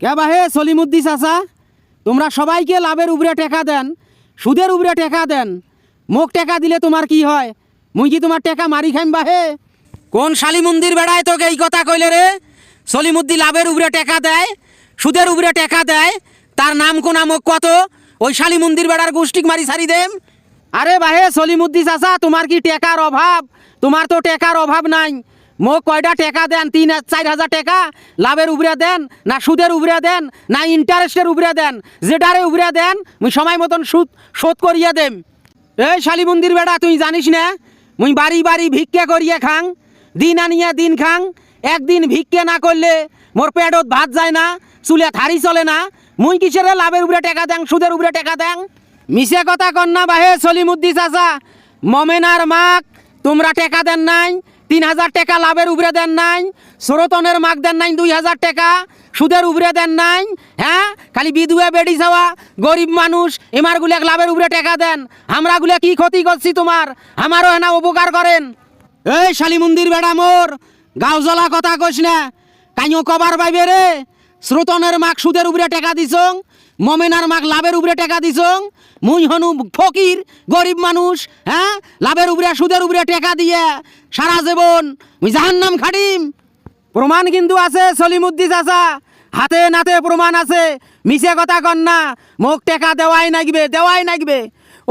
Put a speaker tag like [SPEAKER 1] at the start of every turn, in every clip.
[SPEAKER 1] কে বাহে সলিমুদ্দি চাচা, তোমরা সবাইকে লাভের উপরে টাকা দেন, সুদের উপরে টাকা দেন, মোক টাকা দিলে তোমার কি হয়? মুই কি তোমার টাকা মারি খাইম বাহে? কোন শালি মন্দির বেড়ায় তোকে এই কথা কইলে রে? সলিমুদ্দি লাভের উপরে টাকা দেয়, সুদের উপরে টাকা দেয়, তার নাম কোন মোক কত? ওই শালি মন্দির বেড়ার গোষ্ঠীক মারি সারি দেম। আরে বাহে সলিমুদ্দি চাচা, তোমার কি টাকার অভাব? তোমার তো টাকার অভাব নাই। মোক কয়টা টাকা দেন? 3-4 হাজার টাকা লাভের উপরে দেন, না সুদের উপরে দেন, না ইন্টারেস্টের উপরে দেন? যেটারে উপরে দেন মুই সময় মতন শোধ করিয়ে দেম। এই শালি মন্দির বেড়া, তুই জানিস না মুই বাড়ি বাড়ি ভিক্ষে করিয়ে খাং, দিন আনিয়ে দিন খাং। একদিন ভিক্ষে না করলে মোর পেটত ভাত যায় না, চুলে থারি চলে না। মুই কিসের লাভের উপরে টাকা দেন, সুদের উপরে টাকা দেন? মিশে কথা কন না বাহে সলিমুদ্দি চাচা। মমেনার মাক তোমরা টাকা দেন নাই, 3,000 টাকা লাভের উপরে দেন নাই। সরতনের মাক দেন নাই 2,000 টাকা, সুদের উপরে দেন নাই। হ্যাঁ, খালি বিধুয়া বেড়ি যাওয়া গরিব মানুষ এমারগুলো লাভের উপরে টাকা দেন। আমরাগুলো কি ক্ষতি করছি তোমার? আমারও হেনা উপকার করেন। এই শালি মন্দির বেড়া মোর গাও জ্বলা কথা কইস না, কাইও কবার পাইবে রে? শ্রোতনের মাক সুদের উপরে টাকা দিছং, মমেনার মাক লাভের উপরে টাকা দিছং। মুই হনু ফকির গরিব মানুষ, হ্যাঁ, লাভের উপরে সুদের উপরে টাকা দিয়ে সারা জীবন মুই জাহান্নাম খাটিম। প্রমাণ কিন্তু আছে সলিমুদ্দি চাচা, হাতে নাতে প্রমাণ আছে। মিছে কথা কন না, মোক টাকা দেওয়াই নাগবে, দেওয়াই নাগবে।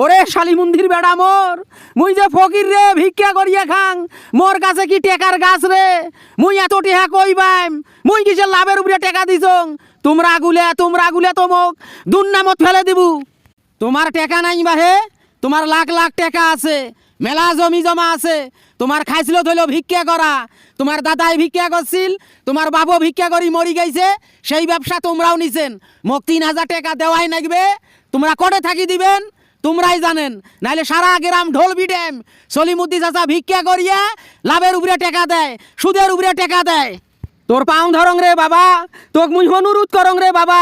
[SPEAKER 1] ওরে শালি মন্দির বেড়া মোর, মুই যে ফকির রে, ভিক্ষা করিয়া খাং, মোর কাছে কি টেকার গাছ রে? মুই এত টেহা কইবাম, মুই কিসের লাভের উপরে টাকা দিছং? তোমরা গুলে তো মোক দুর্নামত ফেলে দিবু। তোমার টাকা নাই বাহে, তোমার লাখ লাখ টাকা আছে, মেলা জমি জমা আছে। তোমার খাইছিল ধইল ভিক্ষা করা, তোমার দাদাই ভিক্ষা করছিল, তোমার বাবু ভিক্ষা করি মরি গেছে, সেই ব্যবসা তোমরাও নিছেন। মোক 3,000 টাকা দেওয়াই নাগবে। তোমরা কটে থাকি দিবেন তোমরাই জানেন, নাইলে সারা গ্রাম ঢোল বিডেম সলিমুদ্দি চাচা ভিক্ষা করিয়া লাভের উপরে টাকা দেয়, সুদের উপরে টাকা দেয়। তোর পাও ধরং রে বাবা, তোক মুই অনুরোধ করং রে বাবা,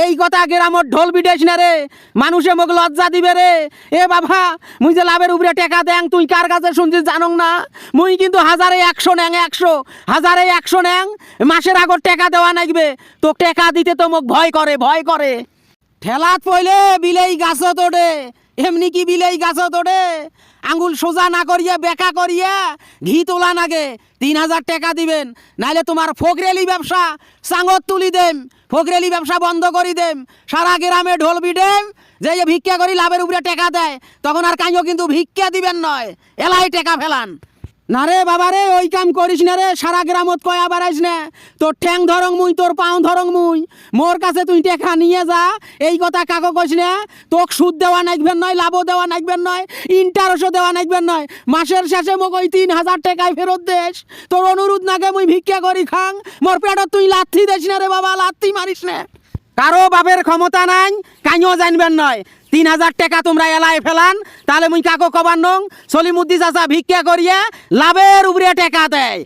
[SPEAKER 1] এই কথা গ্রামত ঢোল বিডেস না রে, মানুষে মোক লজ্জা দিবে রে। এ বাবা, মুই যে লাভের উপরে টাকা দেং, তুই কার কাছে শুনছিস জানং না? মুই কিন্তু 1,000-100 ন্যাং, 100 ন্যাং মাসের আগর টাকা দেওয়া নাগবে। তোক টাকা দিতে তো মোক ভয় করে, ভয় করে। ঠেলাত পইলে বিলেই গাছ তোড়ে, এমনি কি বিলেই গাছ তোড়ে? আঙ্গুল সোজা না করিয়া বেকা করিয়া ঘি তোলা নাগে। 3,000 টাকা দিবেন, নাইলে তোমার ফকরেলি ব্যবসা সাঙ্গত তুলি দেম, ফকরেলি ব্যবসা বন্ধ করি দেম। সারা গ্রামে ঢোল বিডেম যে ভিক্ষা করি লাভের উপরে টাকা দেয়, তখন আর কাইও কিন্তু ভিক্ষা দিবেন নয়, এলাই টাকা ফেলান না রে বাবা রে। ওই কাম করিস না রে, সারা গ্রামত কয়া বাড়াইস না। তোর ঠ্যাং ধরং মুই, তোর পাও ধরং মুই, মোর কাছে তুই টাকা নিয়ে যা, এই কথা কাকো কইস না। তোক সুদ দেওয়া নাগবেন নয়, লাভও দেওয়া নাগবেন নয়, ইন্টারেস্টও দেওয়া নাগবেন নয়। মাসের শেষে মোক ওই 3,000 টাকায় ফেরত দেস। তোর অনুরোধ নাগে মুই ভিক্ষা করি খাং, মোর পেটত তুই লাথি দিস না রে বাবা, লাথি মারিস না। কারো বাপের ক্ষমতা নাই, কাইও জানবেন নয়। 3,000 টাকা তোমরা এলাই ফেলান, তাহলে মুই কাকো কবার নং। সলিমুদ্দি চাচা ভিক্ষা করিয়া লাভের উপরে টাকা দেয়।